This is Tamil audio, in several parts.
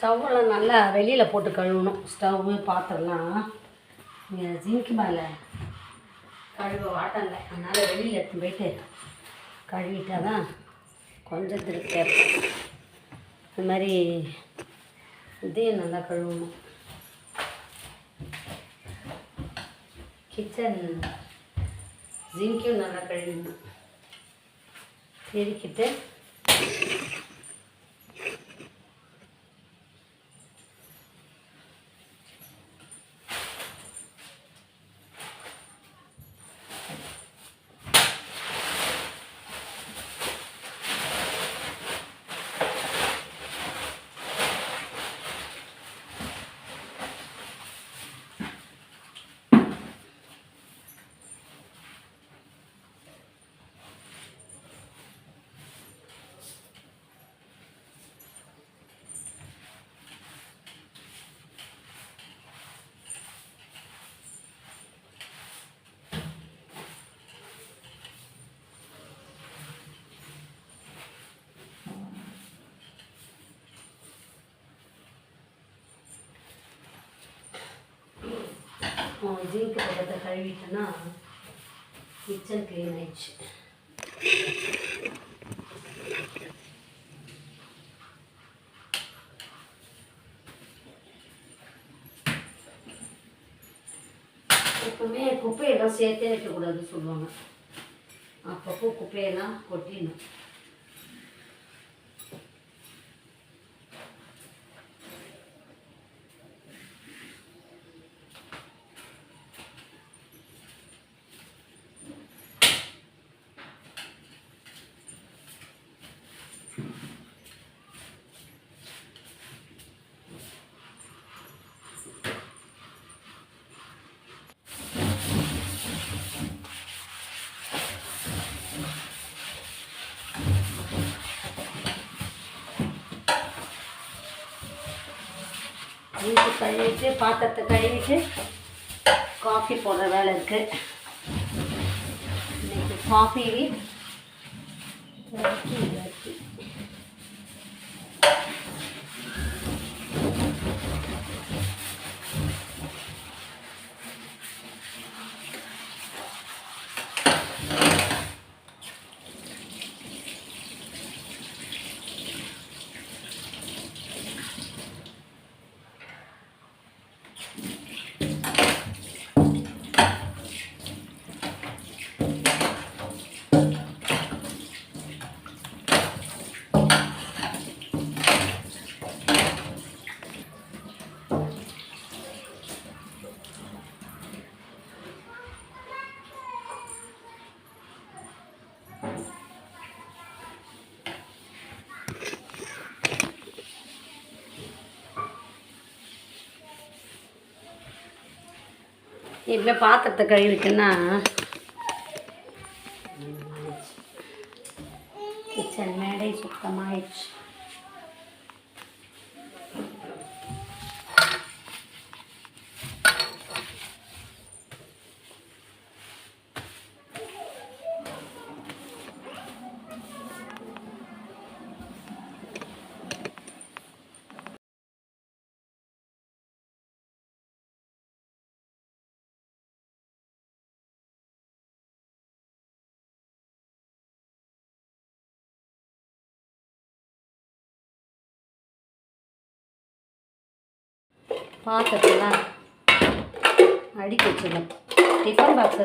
ஸ்டவ்வெல்லாம் நல்லா வெளியில் போட்டு கழுவணும். ஸ்டவ்வு பாத்திரம்லாம் இங்கே ஜிங்க் மேலே கழுவ வாட்டங்க. அதனால் வெளியில் எடுத்து போயிட்டு கழுவிட்டால் தான் கொஞ்சம் திருப்தியாக இருக்கும். இது மாதிரி இதையும் நல்லா கழுவணும். கிச்சன் ஜிங்கையும் நல்லா கழுவணும். பெருக்கிட்டு ஜிங்க் பக்கத்தை கழுவிட்டேன்னா கிச்சன் க்ளீன் ஆயிடுச்சு. எப்பவுமே குப்பையெல்லாம் சேர்த்தே வைக்கக்கூடாதுன்னு சொல்லுவாங்க. அப்பப்போ குப்பையெல்லாம் கொட்டிடணும். ஜிங்கு கழுவிட்டு பாத்திரத்தை கழுவிட்டு காஃபி போடுற வேலை இருக்குது. இன்னைக்கு காஃபி இப்போ பாத்திரத்தை கழுவிட்டுன்னா கிச்சன் மேடை சுத்தமாயிடுச்சு. பாத்திரத்தெல்லாம் அடுக்கி வச்சிடலாம். டிஃபன் பாக்ஸ்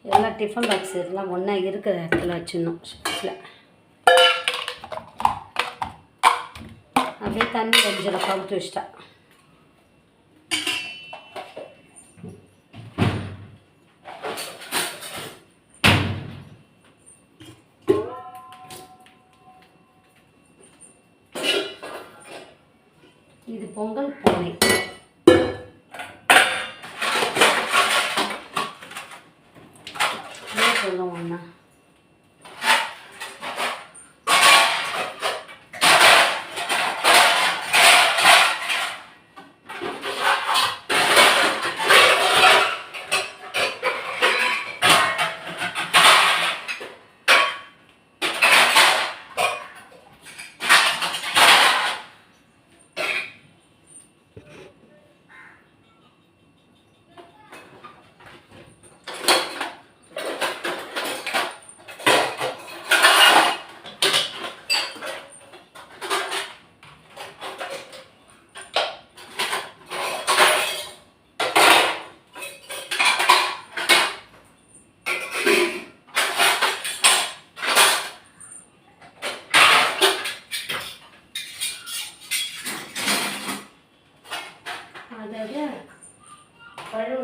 எல்லாம் டிஃபன் பாக்ஸ் எல்லாம் ஒன்றா இருக்கிற இடத்துல வச்சிடணும். ஷெல்ஃபில் அப்படியே தண்ணி கொஞ்சம் கவுத்து வச்சிட்டா. இது பொங்கல் பானை. சொல்லுவோம்னா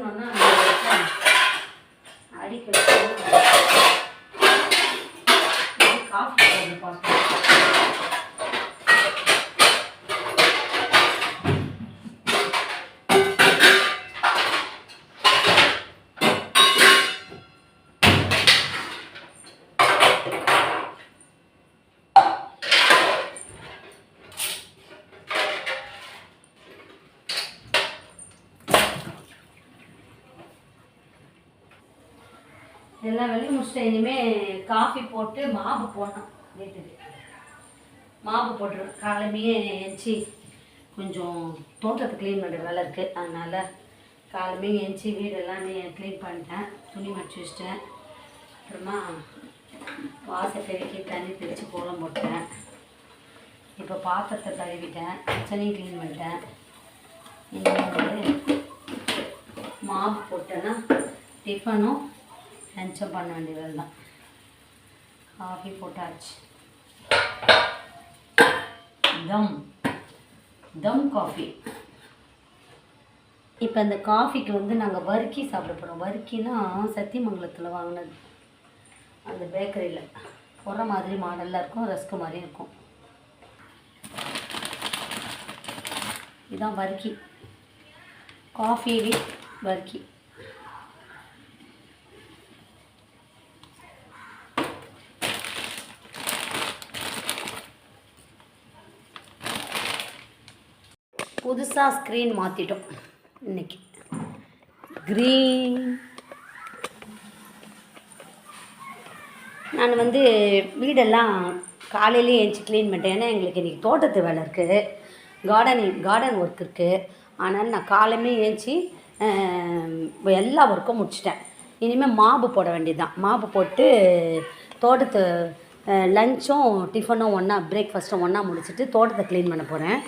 எடுக்கணும்னா அடிக்க காஃபி போடுறது பார்க்கணும். எல்லா வேலையும் முடிச்சிட்டேன். இனிமேல் காஃபி போட்டு மாவு போடணும். வீட்டுக்கு மாவு போட்டுருவேன். காலைமையே எழுந்துச்சி கொஞ்சம் தோட்டத்தை க்ளீன் பண்ணுற வேலை இருக்குது. அதனால் காலைமையே எழுந்துச்சி வீடெல்லாம் க்ளீன் பண்ணிட்டேன். துணி மடிச்சு வச்சிட்டேன். அப்புறமா வாசல் பெருக்கி தண்ணி தெளித்து கோலம் போட்டேன். இப்போ பாத்திரத்தை கழுவிட்டேன். கிச்சனையும் க்ளீன் பண்ணிட்டேன். இனிமேல் மாவு போட்டேன்னா டிஃபனும் லஞ்சும் பண்ண வேண்டிய வேலை தான். காஃபி போட்டாச்சு. தம் காஃபி. இப்போ இந்த காஃபிக்கு வந்து நாங்கள் வறுக்கி சாப்பிட போகிறோம். வறுக்கினா சத்தியமங்கலத்தில் வாங்கினது. அந்த பேக்கரியில் போடுற மாதிரி மாடலாக இருக்கும். ரஸ்க்கு மாதிரி இருக்கும். இதுதான் வறுக்கி. Coffee with வறுக்கி. புதுசாக ஸ்க்ரீன் மாற்றிட்டோம் இன்றைக்கி. க்ரீன். நான் வந்து வீடெல்லாம் காலையிலேயே எழுந்துச்சி க்ளீன் பண்ணிட்டேன். ஏன்னா எங்களுக்கு இன்றைக்கி தோட்டத்து வேலை இருக்குது. கார்டன் ஒர்க் இருக்குது. ஆனால் நான் காலையுமே எழுந்துச்சி எல்லா ஒர்க்கும் முடிச்சிட்டேன். இனிமேல் மாவு போட வேண்டியது தான். மாவு போட்டு தோட்டத்து லஞ்சும் டிஃபனும் ஒன்றா, பிரேக்ஃபாஸ்ட்டும் ஒன்றா முடிச்சுட்டு தோட்டத்தை க்ளீன் பண்ண போகிறேன்.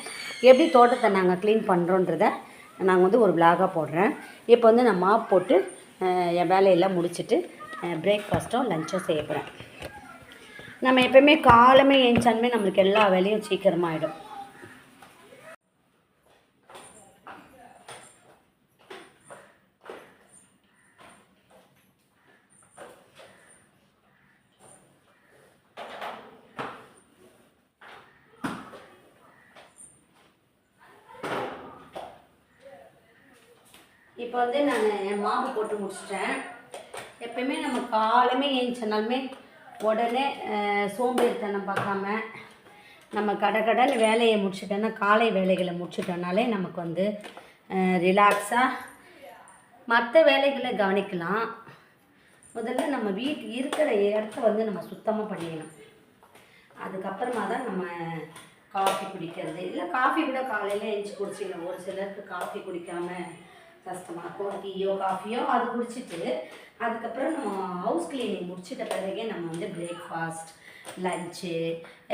எப்படி தோட்டத்தை நாங்கள் க்ளீன் பண்ணுறோன்றதை நாங்கள் வந்து ஒரு விலாகாக போடுறேன். இப்போ வந்து நான் மாவு போட்டு என் வேலையெல்லாம் முடிச்சுட்டு பிரேக்ஃபாஸ்ட்டும் லஞ்சும் செய்ய போகிறேன். நம்ம எப்போயுமே காலமே எழுந்தாலுமே நம்மளுக்கு எல்லா வேலையும் சீக்கிரமாகிடும். இப்போ வந்து நான் மாவு போட்டு முடிச்சிட்டேன். எப்பயுமே நம்ம காலமே எழுந்தினாலுமே உடனே சோம்பேறித்தனம் பார்க்காம நம்ம கடன்னு வேலையை முடிச்சிட்டோன்னா, காலை வேலைகளை முடிச்சிட்டோன்னாலே நமக்கு வந்து ரிலாக்ஸாக மற்ற வேலைகளை கவனிக்கலாம். முதல்ல நம்ம இருக்கிற இடத்த வந்து நம்ம சுத்தமாக பண்ணிக்கணும். அதுக்கப்புறமா தான் நம்ம காஃபி குடிக்கிறது. இல்லை காஃபி கூட காலையில் எழுந்துச்சி குடிச்சிக்கலாம். ஒரு சிலருக்கு காஃபி குடிக்காமல் கஷ்டமாக இருக்கும். டீயோ காஃபியோ அது குடிச்சிட்டு அதுக்கப்புறம் நம்ம ஹவுஸ் க்ளீனிங் முடிச்சிட்ட பிறகே நம்ம வந்து பிரேக்ஃபாஸ்ட் லஞ்சு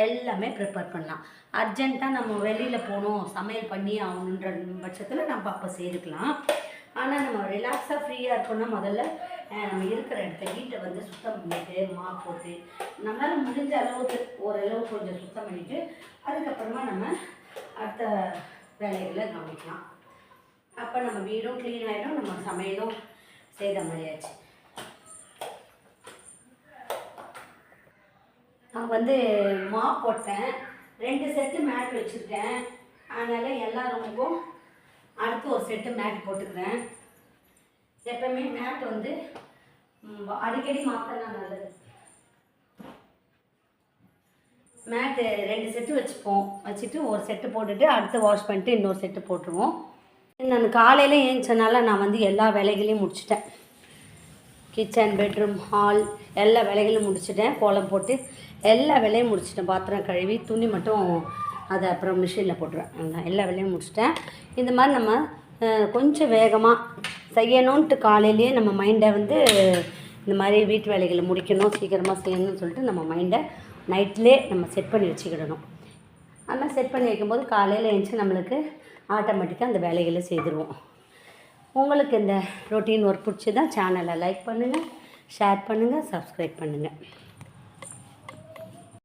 எல்லாமே ப்ரிப்பேர் பண்ணலாம். அர்ஜெண்ட்டாக நம்ம வெளியில் போகணும், சமையல் பண்ணி ஆகணுன்ற பட்சத்தில் நம்ம அப்போ செய்துக்கலாம். ஆனால் நம்ம ரிலாக்ஸாக ஃப்ரீயாக இருக்கணும்னா முதல்ல நம்ம இருக்கிற இடத்த வீட்டை வந்து சுத்தம் பண்ணிவிட்டு மாப் போட்டு நம்மளால் முடிஞ்ச அளவுக்கு ஓரளவு கொஞ்சம் சுத்தம் பண்ணிவிட்டு அதுக்கப்புறமா நம்ம அடுத்த வேலைகளை கவனிக்கலாம். அப்போ நம்ம வீடும் க்ளீன் ஆகிடும், நம்ம சமையலும் செய்த மாதிரியாச்சு. நான் வந்து மாப் போட்டேன். 2 செட்டு மேட் வச்சுருக்கேன். அதனால் எல்லா ரூமுக்கும் அடுத்து ஒரு செட்டு மேட் போட்டுக்கிறேன். எப்போவுமே மேட் வந்து அடிக்கடி மாற்றினா நல்லது. மேட்டு 2 செட்டு வச்சுட்டு ஒரு செட்டு போட்டுட்டு அடுத்து வாஷ் பண்ணிட்டு இன்னொரு செட்டு போட்டுருவோம். நான் காலையில் ஏஞ்சனால நான் வந்து எல்லா வேலைகளையும் முடிச்சிட்டேன். கிச்சன், பெட்ரூம், ஹால் எல்லா வேலைகளையும் முடிச்சிட்டேன். கோலம் போட்டு எல்லா வேலையும் முடிச்சிட்டேன். பாத்திரம் கழுவி துணி மட்டும் அதை அப்புறம் மிஷினில் போட்டுருவேன். எல்லா வேலையும் முடிச்சிட்டேன். இந்த மாதிரி நம்ம கொஞ்சம் வேகமாக செய்யணுன்ட்டு காலையிலேயே நம்ம மைண்டை வந்து இந்த மாதிரி வீட்டு வேலைகளை முடிக்கணும், சீக்கிரமாக செய்யணும்னு சொல்லிட்டு நம்ம மைண்டை நைட்லேயே நம்ம செட் பண்ணி வச்சுக்கிடணும். அது மாதிரி செட் பண்ணி வைக்கும்போது காலையில் எழுந்துச்சி நம்மளுக்கு ஆட்டோமேட்டிக்காக அந்த வேலைகளை செய்துருவோம். உங்களுக்கு இந்த ரொட்டீன் ஒர்க் பிடிச்சி தான் சேனலை லைக் பண்ணுங்கள், ஷேர் பண்ணுங்கள், சப்ஸ்கிரைப் பண்ணுங்கள்.